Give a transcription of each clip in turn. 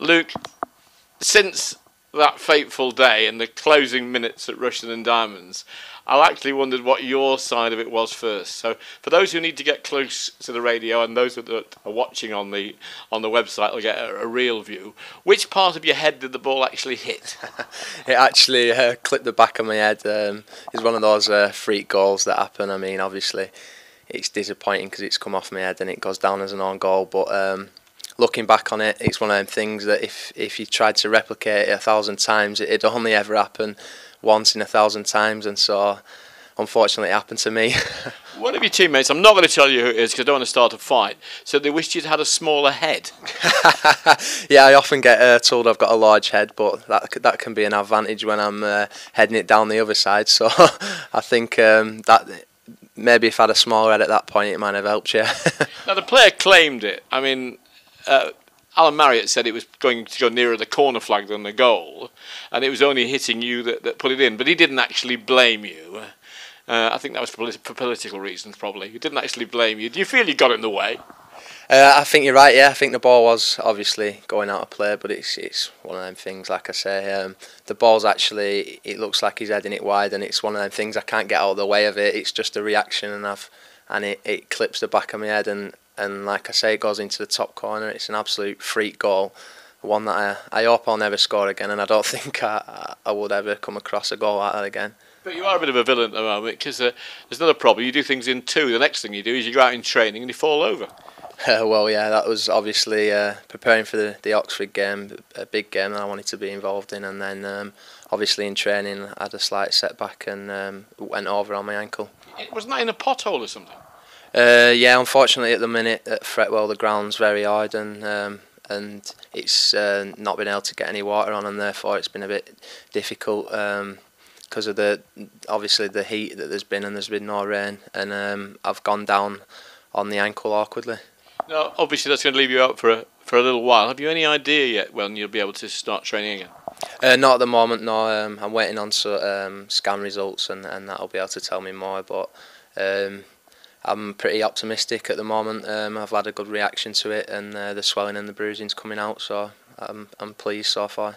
Luke, since that fateful day and the closing minutes at Rushden and Diamonds, I actually wondered what your side of it was first. So for those who need to get close to the radio and those that are watching on the website will get a real view, which part of your head did the ball actually hit? It actually clipped the back of my head. It's one of those freak goals that happen. I mean, obviously it's disappointing because it's come off my head and it goes down as an own goal, but looking back on it, it's one of them things that if you tried to replicate it 1,000 times, it'd only ever happen once in 1,000 times, and so unfortunately it happened to me. One of your teammates, I'm not going to tell you who it is because I don't want to start a fight, so they wished you'd had a smaller head. Yeah, I often get told I've got a large head, but that can be an advantage when I'm heading it down the other side, so I think that maybe if I had a smaller head at that point it might have helped, yeah. Now the player claimed it. I mean, Alan Marriott said it was going to go nearer the corner flag than the goal, and it was only hitting you that put it in, but he didn't actually blame you. I think that was for political reasons, probably. He didn't actually blame you. Do you feel you got in the way? I think you're right, yeah. I think the ball was obviously going out of play, but it's one of them things, like I say. The ball's actually, it looks like he's heading it wide, and it's one of them things I can't get out of the way of it. It's just a reaction, and it clips the back of my head, and like I say, it goes into the top corner. It's an absolute freak goal, one that I hope I'll never score again, and I don't think I would ever come across a goal like that again. But you are a bit of a villain at the moment, because there's another problem. You do things in two. The next thing you do is you go out in training and you fall over. Well, yeah, that was obviously preparing for the Oxford game, a big game that I wanted to be involved in, and then obviously in training I had a slight setback and went over on my ankle. Wasn't that in a pothole or something? Yeah, unfortunately at the minute at Fretwell the ground's very hard, and it's not been able to get any water on, and therefore it's been a bit difficult because of obviously the heat that there's been, and there's been no rain, and I've gone down on the ankle awkwardly. Now, obviously that's going to leave you out for a little while. Have you any idea yet when you'll be able to start training again? Not at the moment, no. I'm waiting on scan results, and that'll be able to tell me more, but I'm pretty optimistic at the moment. I've had a good reaction to it, and the swelling and the bruising's coming out, so I'm pleased so far.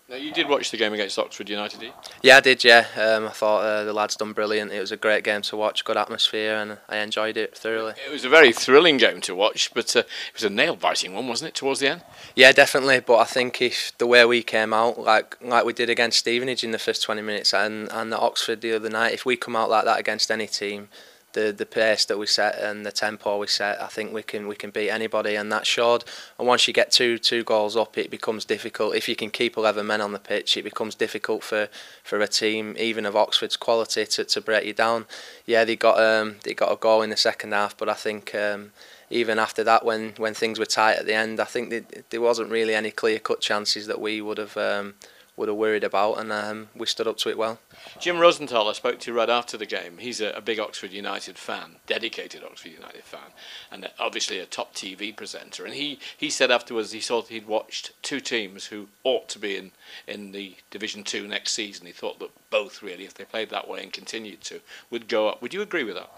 Now, you did watch the game against Oxford United, did you? Yeah, I did, yeah. I thought the lads done brilliant. It was a great game to watch, good atmosphere, and I enjoyed it thoroughly. It was a very thrilling game to watch, but it was a nail-biting one, wasn't it, towards the end? Yeah, definitely, but I think if the way we came out, like we did against Stevenage in the first 20 minutes and at Oxford the other night, if we come out like that against any team, the pace that we set and the tempo we set, I think we can beat anybody, and that showed. And once you get two goals up, it becomes difficult. If you can keep 11 men on the pitch, it becomes difficult for a team even of Oxford's quality to break you down. Yeah, they got a goal in the second half, but I think even after that, when things were tight at the end, I think there wasn't really any clear-cut chances that we would have worried about, and we stood up to it well. Jim Rosenthal, I spoke to right after the game. He's a big Oxford United fan, dedicated Oxford United fan, and obviously a top TV presenter. And he said afterwards he thought he'd watched two teams who ought to be in the Division 2 next season. He thought that both, really, if they played that way and continued to, would go up. Would you agree with that?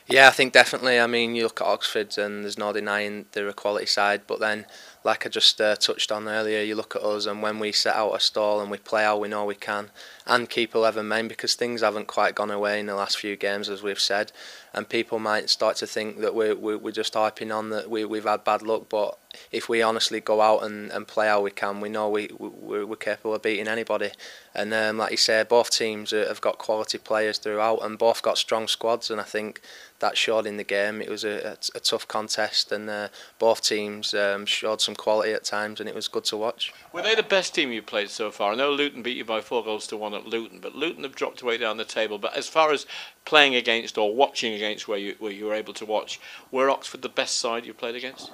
Yeah, I think definitely. I mean, you look at Oxford and there's no denying they're a quality side, but then, like I just touched on earlier, you look at us and when we set out a stall and we play how we know we can and keep 11 men, because things haven't quite gone away in the last few games, as we've said, and people might start to think that we're just hyping on that we've had bad luck, but if we honestly go out and play how we can, we know we're capable of beating anybody. And like you say, both teams have got quality players throughout, and both got strong squads, and I think that showed in the game. It was a tough contest, and both teams showed some quality at times, and it was good to watch. Were they the best team you played so far? I know Luton beat you by 4-1 at Luton, but Luton have dropped way down the table. But as far as playing against or watching against where you were able to watch, were Oxford the best side you played against?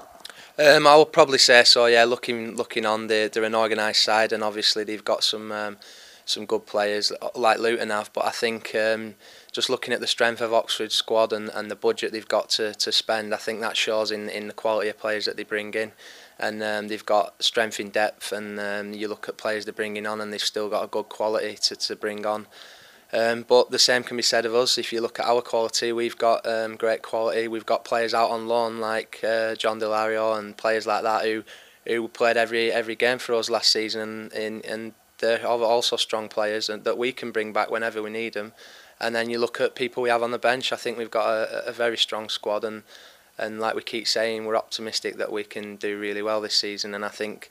I would probably say so, yeah. Looking on, they're an organised side, and obviously they've got some good players like Luton have, but I think just looking at the strength of Oxford's squad and the budget they've got to spend, I think that shows in the quality of players that they bring in, and they've got strength in depth, and you look at players they're bringing on and they've still got a good quality to bring on. But the same can be said of us. If you look at our quality, we've got great quality. We've got players out on loan like John Delario and players like that who played every game for us last season, and they're also strong players and that we can bring back whenever we need them. And then you look at people we have on the bench. I think we've got a very strong squad, and like we keep saying, we're optimistic that we can do really well this season. And I think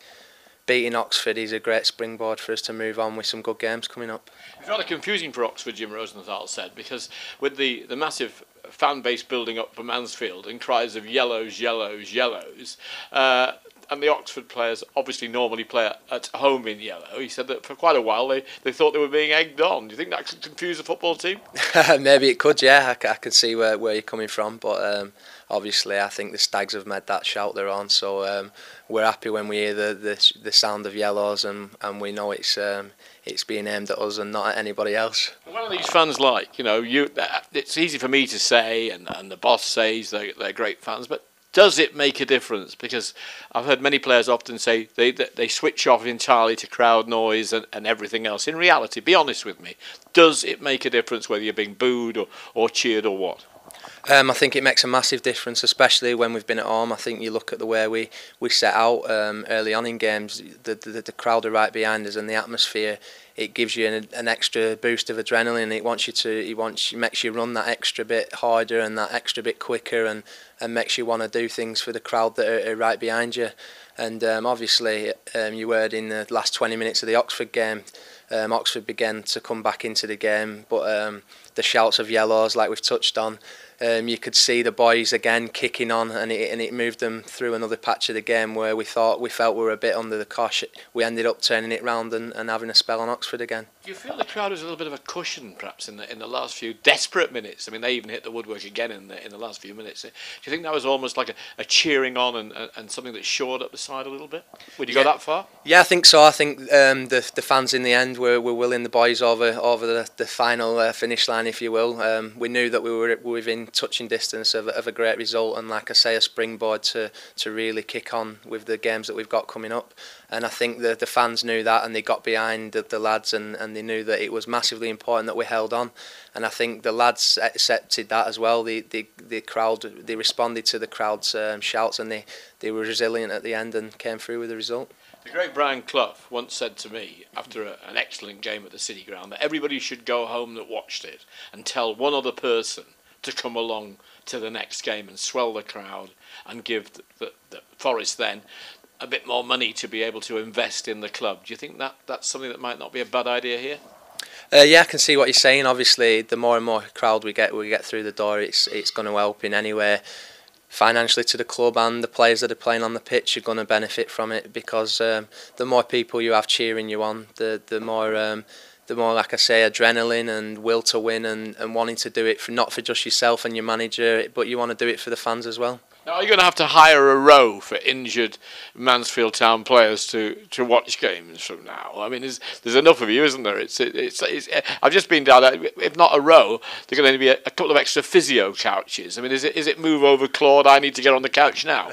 beating Oxford is a great springboard for us to move on with some good games coming up. It's rather confusing for Oxford, Jim Rosenthal said, because with the massive fan base building up for Mansfield and cries of yellows, yellows, yellows, and the Oxford players obviously normally play at home in yellow. He said that for quite a while they thought they were being egged on. Do you think that could confuse the football team? Maybe it could, yeah. I could see where you're coming from, but obviously I think the Stags have made that shout they're on, so we're happy when we hear the sound of yellows, and we know it's being aimed at us and not at anybody else. What are these fans like? You know, it's easy for me to say, and the boss says they're great fans, but does it make a difference? Because I've heard many players often say they switch off entirely to crowd noise and everything else. In reality, be honest with me, does it make a difference whether you're being booed or cheered or what? I think it makes a massive difference, especially when we've been at home. I think you look at the way we set out early on in games, the crowd are right behind us, and the atmosphere, it gives you an extra boost of adrenaline. It makes you run that extra bit harder and that extra bit quicker, and makes you want to do things for the crowd that are right behind you. And obviously, you heard in the last 20 minutes of the Oxford game, Oxford began to come back into the game, but the shouts of yellows, like we've touched on, you could see the boys again kicking on, and it moved them through another patch of the game where we felt we were a bit under the cosh. We ended up turning it round and having a spell on Oxford again. Do you feel the crowd was a little bit of a cushion, perhaps, in the last few desperate minutes? I mean, they even hit the woodwork again in the last few minutes. Do you think that was almost like a cheering on and something that shored up the side a little bit? Would you go that far? Yeah, I think so. I think the fans in the end were willing the boys over the final finish line, if you will. We knew that we were within touching distance of a great result, and like I say, a springboard to really kick on with the games that we've got coming up. And I think the fans knew that, and they got behind the lads, and they knew that it was massively important that we held on. And I think the lads accepted that as well. The crowd, they responded to the crowd's shouts, and they were resilient at the end and came through with the result. The great Brian Clough once said to me after an excellent game at the City Ground that everybody should go home that watched it and tell one other person to come along to the next game and swell the crowd and give the Forest then a bit more money to be able to invest in the club. Do you think that's something that might not be a bad idea here? Yeah, I can see what you're saying. Obviously, the more and more crowd we get through the door, it's going to help in any way financially to the club, and the players that are playing on the pitch are going to benefit from it, because the more people you have cheering you on, the more, like I say, adrenaline and will to win, and wanting to do it not for just yourself and your manager, but you want to do it for the fans as well. Now, are you going to have to hire a row for injured Mansfield Town players to watch games from now? I mean, there's enough of you, isn't there? It's I've just been down there. If not a row, there's going to be a couple of extra physio couches. I mean, is it move over, Claude? I need to get on the couch now.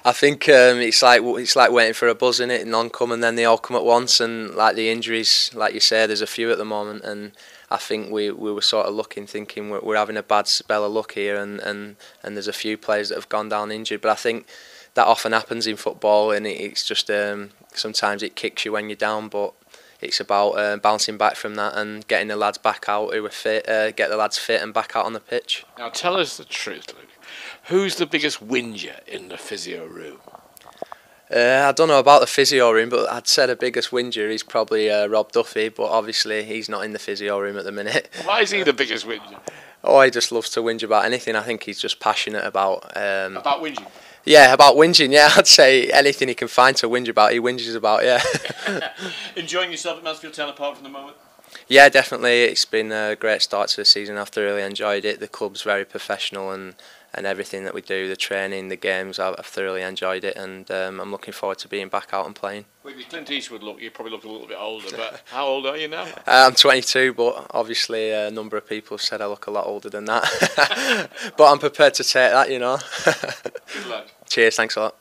I think it's like waiting for a buzz, in it. None come and then they all come at once. And like the injuries, like you say, there's a few at the moment, and I think we were sort of thinking we're having a bad spell of luck here, and there's a few players that have gone down injured. But I think that often happens in football, and it's just sometimes it kicks you when you're down. But it's about bouncing back from that and getting the lads back out who are fit, get the lads fit and back out on the pitch. Now tell us the truth, Luke. Who's the biggest whinger in the physio room? I don't know about the physio room, but I'd say the biggest whinger is probably Rob Duffy, but obviously he's not in the physio room at the minute. Why is he the biggest whinger? Oh, he just loves to whinge about anything. I think he's just passionate about... about whinging? Yeah, about whinging, yeah. I'd say anything he can find to whinge about, he whinges about, yeah. Enjoying yourself at Mansfield Town apart from the moment? Yeah, definitely. It's been a great start to the season. I've thoroughly enjoyed it. The club's very professional, and everything that we do, the training, the games, I've thoroughly enjoyed it, and I'm looking forward to being back out and playing. With your Clint Eastwood look, you probably look a little bit older, but how old are you now? I'm 22, but obviously a number of people have said I look a lot older than that. But I'm prepared to take that, you know. Good luck. Cheers, thanks a lot.